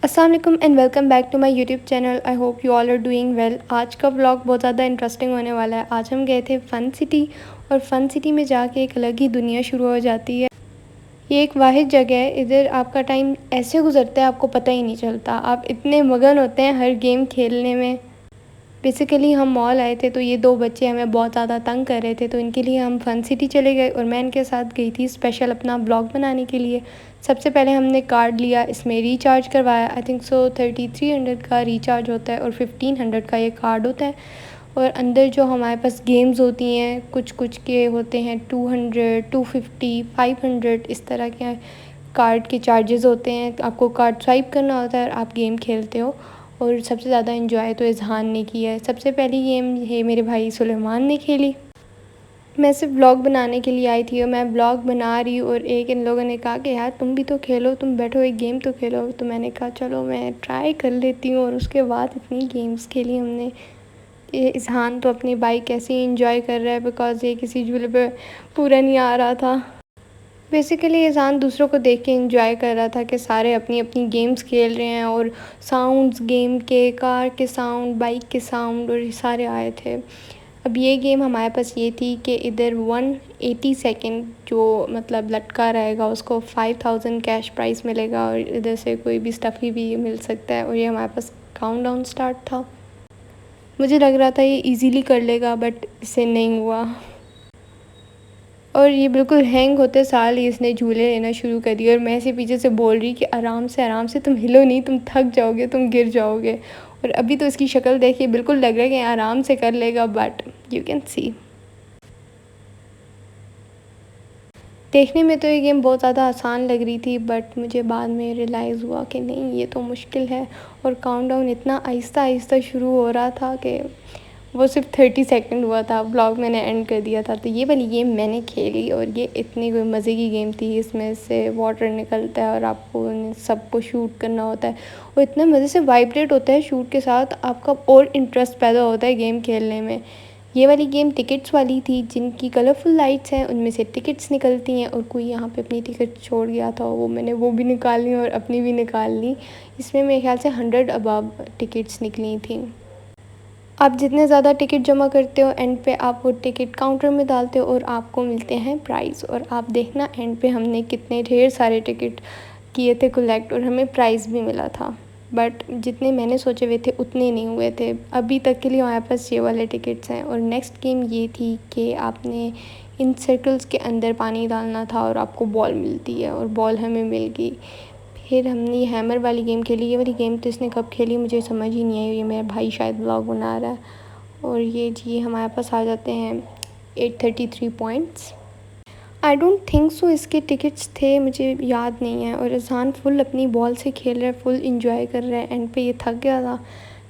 अस्सलाम वालेकुम and welcome back to my YouTube channel. I hope you all are doing well. आज का vlog बहुत ज़्यादा इंटरेस्टिंग होने वाला है। आज हम गए थे फ़न सिटी और फ़न सिटी में जाके एक अलग ही दुनिया शुरू हो जाती है। ये एक वाहिद जगह है, इधर आपका टाइम ऐसे गुजरता है आपको पता ही नहीं चलता। आप इतने मगन होते हैं हर गेम खेलने में। बेसिकली हम मॉल आए थे तो ये दो बच्चे हमें बहुत ज़्यादा तंग कर रहे थे, तो इनके लिए हम फ़न सिटी चले गए और मैं इनके साथ गई थी स्पेशल अपना ब्लॉग बनाने के लिए। सबसे पहले हमने कार्ड लिया, इसमें रिचार्ज करवाया। आई थिंक सो 3300 का रिचार्ज होता है और 1500 का ये कार्ड होता है। और अंदर जो हमारे पास गेम्स होती हैं कुछ कुछ के होते हैं 200, 250, 500 इस तरह के कार्ड के चार्जेस होते हैं। आपको कार्ड स्वाइप करना होता है और आप गेम खेलते हो। और सबसे ज़्यादा इन्जॉय तो इज़हान ने किया है। सबसे पहली गेम ये मेरे भाई सुलेमान ने खेली। मैं सिर्फ ब्लॉग बनाने के लिए आई थी और मैं ब्लॉग बना रही हूँ और एक इन लोगों ने कहा कि यार तुम भी तो खेलो, तुम बैठो एक गेम तो खेलो। तो मैंने कहा चलो मैं ट्राई कर लेती हूँ और उसके बाद इतनी गेम्स खेली हमने। ये इज़हान तो अपनी बाइक कैसे ही इंजॉय कर रहा है बिकॉज़ ये किसी झूले पे पूरा नहीं आ रहा था। बेसिकली इंसान दूसरों को देख के एंजॉय कर रहा था कि सारे अपनी अपनी गेम्स खेल रहे हैं और साउंड्स गेम के, कार के साउंड, बाइक के साउंड और ये सारे आए थे। अब ये गेम हमारे पास ये थी कि इधर 180 सेकंड जो मतलब लटका रहेगा उसको 5000 कैश प्राइस मिलेगा और इधर से कोई भी स्टफ़ी भी मिल सकता है। और ये हमारे पास काउंटडाउन स्टार्ट था। मुझे लग रहा था ये इजीली कर लेगा बट इससे नहीं हुआ और ये बिल्कुल हैंग होते साल ही इसने झूले लेना शुरू कर दिए और मैं इसे पीछे से बोल रही कि आराम से तुम हिलो नहीं, तुम थक जाओगे, तुम गिर जाओगे। और अभी तो इसकी शक्ल देखिए बिल्कुल लग रहा है कि आराम से कर लेगा बट यू कैन सी। देखने में तो ये गेम बहुत ज़्यादा आसान लग रही थी बट मुझे बाद में रियलाइज़ हुआ कि नहीं ये तो मुश्किल है। और काउंटडाउन इतना आहिस्ता आहिस्ता शुरू हो रहा था कि वो सिर्फ 30 सेकंड हुआ था, व्लॉग मैंने एंड कर दिया था। तो ये वाली गेम मैंने खेली और ये इतनी कोई मज़े की गेम थी। इसमें से वाटर निकलता है और आपको सबको शूट करना होता है और इतने मज़े से वाइब्रेट होता है शूट के साथ, आपका और इंटरेस्ट पैदा होता है गेम खेलने में। ये वाली गेम टिकट्स वाली थी, जिनकी कलरफुल लाइट्स हैं उनमें से टिकट्स निकलती हैं और कोई यहाँ पे अपनी टिकट छोड़ गया था वो भी निकाल ली और अपनी भी निकाल ली। इसमें मेरे ख्याल से 100 अबव टिकट्स निकली थी। आप जितने ज़्यादा टिकट जमा करते हो एंड पे आप वो टिकट काउंटर में डालते हो और आपको मिलते हैं प्राइज़। और आप देखना एंड पे हमने कितने ढेर सारे टिकट किए थे कलेक्ट और हमें प्राइज़ भी मिला था। बट जितने मैंने सोचे हुए थे उतने नहीं हुए थे। अभी तक के लिए हमारे पास ये वाले टिकट्स हैं। और नेक्स्ट गेम ये थी कि आपने इन सर्कल्स के अंदर पानी डालना था और आपको बॉल मिलती है और बॉल हमें मिल गई। फिर हमने ये हैमर वाली गेम खेली। ये वाली गेम तो इसने कब खेली मुझे समझ ही नहीं आई। ये मेरा भाई शायद व्लॉग बना रहा है। और ये जी हमारे पास आ जाते हैं 833 points. I don't think so इसके टिकट्स थे, मुझे याद नहीं है। और इज़हान फुल अपनी बॉल से खेल रहा है, फुल इंजॉय कर रहा है। एंड पे ये थक गया था।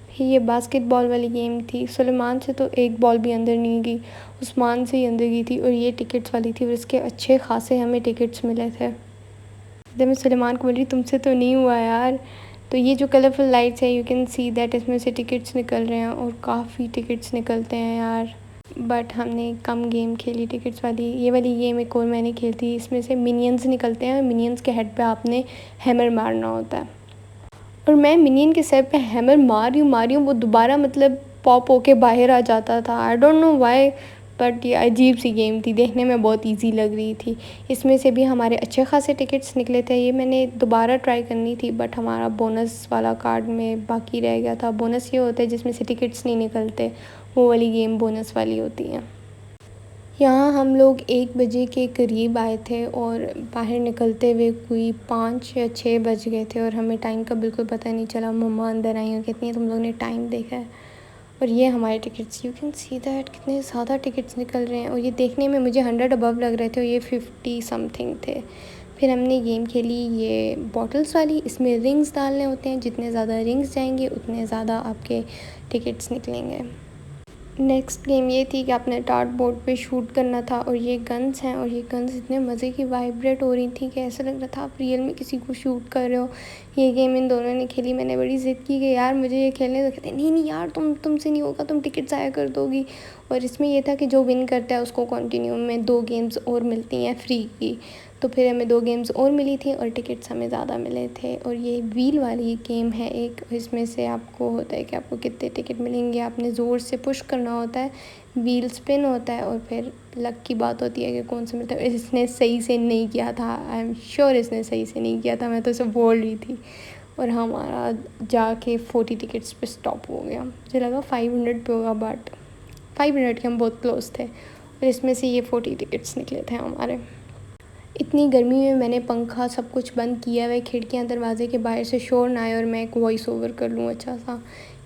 फिर ये बास्केटबॉल वाली गेम थी। सुलेमान से तो एक बॉल भी अंदर नहीं गई, उस्मान से ही अंदर गई थी। और ये टिकट्स वाली थी और इसके अच्छे खासे हमें टिकट्स मिले थे। जब मैं सुलेमान को बोल रही तुमसे तो नहीं हुआ यार। तो ये जो कलरफुल लाइट्स है यू कैन सी दैट इसमें से टिकट्स निकल रहे हैं और काफ़ी टिकट्स निकलते हैं यार। बट हमने कम गेम खेली टिकट्स वाली। ये वाली गेम एक और मैंने खेली थी, इसमें से मिनियंस निकलते हैं। मिनियंस के हेड पे आपने हैमर मारना होता है और मैं मिनियन के सर पे हैमर मार रही हूँ वो दोबारा मतलब पॉप होके बाहर आ जाता था। I don't know why but ये अजीब सी गेम थी, देखने में बहुत इजी लग रही थी। इसमें से भी हमारे अच्छे खासे टिकट्स निकले थे। ये मैंने दोबारा ट्राई करनी थी बट हमारा बोनस वाला कार्ड में बाकी रह गया था। बोनस ये होता है जिसमें से टिकट्स नहीं निकलते, वो वाली गेम बोनस वाली होती है। यहाँ हम लोग 1 बजे के करीब आए थे और बाहर निकलते हुए कोई 5 या 6 बज गए थे और हमें टाइम का बिल्कुल पता नहीं चला। मम्मा अंदर आई और कहती हैं तुम लोग ने टाइम देखा है। और ये हमारे tickets, you can see that कितने ज़्यादा टिकट्स निकल रहे हैं। और ये देखने में मुझे 100 अबव लग रहे थे और ये 50 समथिंग थे। फिर हमने गेम खेली ये बॉटल्स वाली। इसमें रिंग्स डालने होते हैं, जितने ज़्यादा रिंग्स जाएंगे उतने ज़्यादा आपके टिकट्स निकलेंगे। नेक्स्ट गेम ये थी कि आपने टार्ट बोर्ड पे शूट करना था और ये गन्स हैं और ये गन्स इतने मज़े की वाइब्रेट हो रही थी कि ऐसा लग रहा था आप रियल में किसी को शूट कर रहे हो। ये गेम इन दोनों ने खेली। मैंने बड़ी ज़िद की कि यार मुझे ये खेलने तो कहते नहीं यार तुमसे नहीं होगा, तुम टिकट ज़ाया कर दोगी। और इसमें ये था कि जो विन करता है उसको कंटिन्यू में 2 गेम्स और मिलती हैं फ्री की। तो फिर हमें 2 गेम्स और मिली थी और टिकट्स हमें ज़्यादा मिले थे। और ये व्हील वाली गेम है एक, इसमें से आपको होता है कि आपको कितने टिकट मिलेंगे, आपने ज़ोर से पुश करना होता है, व्हील स्पिन होता है और फिर लक की बात होती है कि कौन सा मिलता है। इसने सही से नहीं किया था, आई एम श्योर इसने सही से नहीं किया था, मैं तो इसे बोल रही थी। और हमारा जाके 40 टिकट्स पे स्टॉप हो गया। मुझे लगा 500 पे होगा, बट 500 के हम बहुत क्लोज थे और इसमें से ये 40 टिकट्स निकले थे हमारे। इतनी गर्मी में मैंने पंखा सब कुछ बंद किया हुआ है, खिड़कियाँ दरवाजे के बाहर से शोर ना आए और मैं एक वॉइस ओवर कर लूँ अच्छा सा।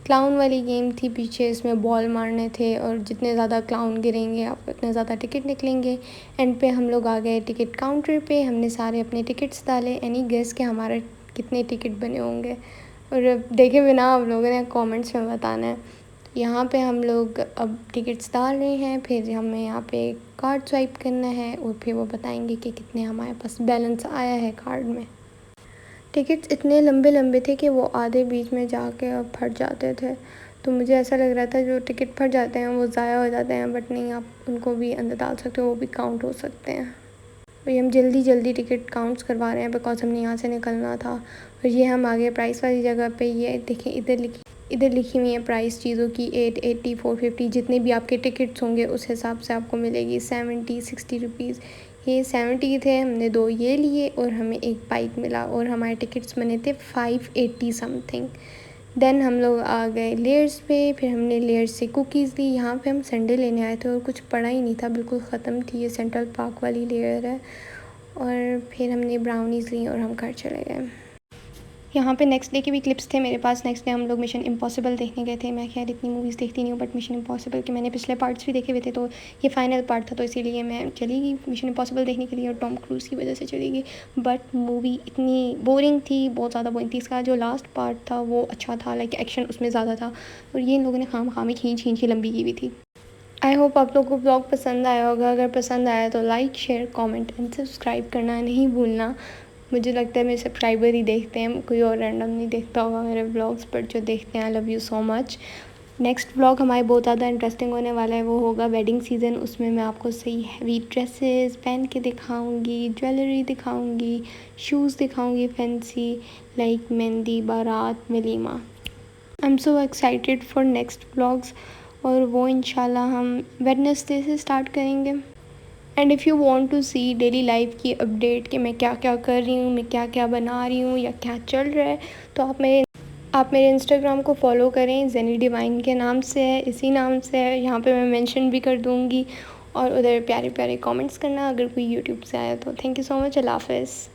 क्लाउन वाली गेम थी पीछे, इसमें बॉल मारने थे और जितने ज़्यादा क्लाउन गिरेंगे आपको उतने ज़्यादा टिकट निकलेंगे। एंड पे हम लोग आ गए टिकट काउंटर पे, हमने सारे अपने टिकट्स डाले। एनी गेस के हमारे कितने टिकट बने होंगे, और देखे बिना आप लोगों ने कमेंट्स में बताना है। यहाँ पे हम लोग अब टिकट्स डाल रहे हैं, फिर हमें यहाँ पे कार्ड स्वाइप करना है और फिर वो बताएंगे कि कितने हमारे पास बैलेंस आया है कार्ड में। टिकट्स इतने लंबे लंबे थे कि वो आधे बीच में जाके फट जाते थे, तो मुझे ऐसा लग रहा था जो टिकट फट जाते हैं वो ज़ाया हो जाते हैं, बट नहीं, आप उनको भी अंदर डाल सकते हो, वो भी काउंट हो सकते हैं। और ये हम जल्दी जल्दी टिकट काउंट्स करवा रहे हैं बिकॉज हमने यहाँ से निकलना था। और ये हम आ गए प्राइस वाली जगह पे। ये देखिए इधर लिखी हुई है प्राइस चीज़ों की, 880 450, जितने भी आपके टिकट्स होंगे उस हिसाब से आपको मिलेगी 70 60 रुपीज़। ये 70 थे, हमने 2 ये लिए और हमें एक बाइक मिला और हमारे टिकट्स बने थे 580 समथिंग। देन हम लोग आ गए लेयर्स पे, फिर हमने लेयर्स से कुकीज़ ली। यहाँ पे हम संडे लेने आए थे और कुछ पड़ा ही नहीं था, बिल्कुल ख़त्म थी। ये सेंट्रल पार्क वाली लेयर है। और फिर हमने ब्राउनीज़ ली और हम घर चले गए। यहाँ पे नेक्स्ट डे के भी क्लिप्स थे मेरे पास। नेक्स्ट डे हम लोग मिशन इम्पॉसिबल देखने गए थे। मैं खैर इतनी मूवीज़ देखती नहीं हूँ, बट मिशन इम्पॉसिबल के मैंने पिछले पार्ट्स भी देखे हुए थे, तो ये फाइनल पार्ट था, तो इसीलिए मैं चली गई मिशन इम्पॉसिबल देखने के लिए, और टॉम क्रूज़ की वजह से चली गई। बट मूवी इतनी बोरिंग थी, बहुत ज़्यादा बोरिंग थी। इसका जो लास्ट पार्ट था वो अच्छा था, लाइक एक्शन उसमें ज़्यादा था, और ये इन लोगों ने खाम में खींच के लंबी की हुई थी। आई होप आप लोगों को ब्लॉग पसंद आया होगा। अगर पसंद आया तो like share comment and subscribe करना नहीं भूलना। मुझे लगता है मेरे सब्सक्राइबर ही देखते हैं, कोई और रैंडम नहीं देखता होगा मेरे ब्लॉग्स, पर जो देखते हैं I love you so much. Next blog हमारे बहुत ज़्यादा इंटरेस्टिंग होने वाला है, वो होगा वेडिंग सीज़न। उसमें मैं आपको सही हैवी ड्रेसेस पहन के दिखाऊंगी, ज्वेलरी दिखाऊंगी, शूज़ दिखाऊंगी fancy, like mehndi, baraat, walima. I am so excited for next blogs, और वो इंशाल्लाह हम वेडनेसडे से स्टार्ट करेंगे। And if you want to see daily life की अपडेट कि मैं क्या क्या कर रही हूँ, मैं क्या क्या बना रही हूँ या क्या चल रहा है, तो आप मेरे इंस्टाग्राम को फॉलो करें। जेनी डिवाइन के नाम से है, इसी नाम से है। यहाँ पे मैं मेंशन भी कर दूँगी, और उधर प्यारे प्यारे कमेंट्स करना अगर कोई यूट्यूब से आया तो। Thank you so much. अल्लाह हाफ़िज़।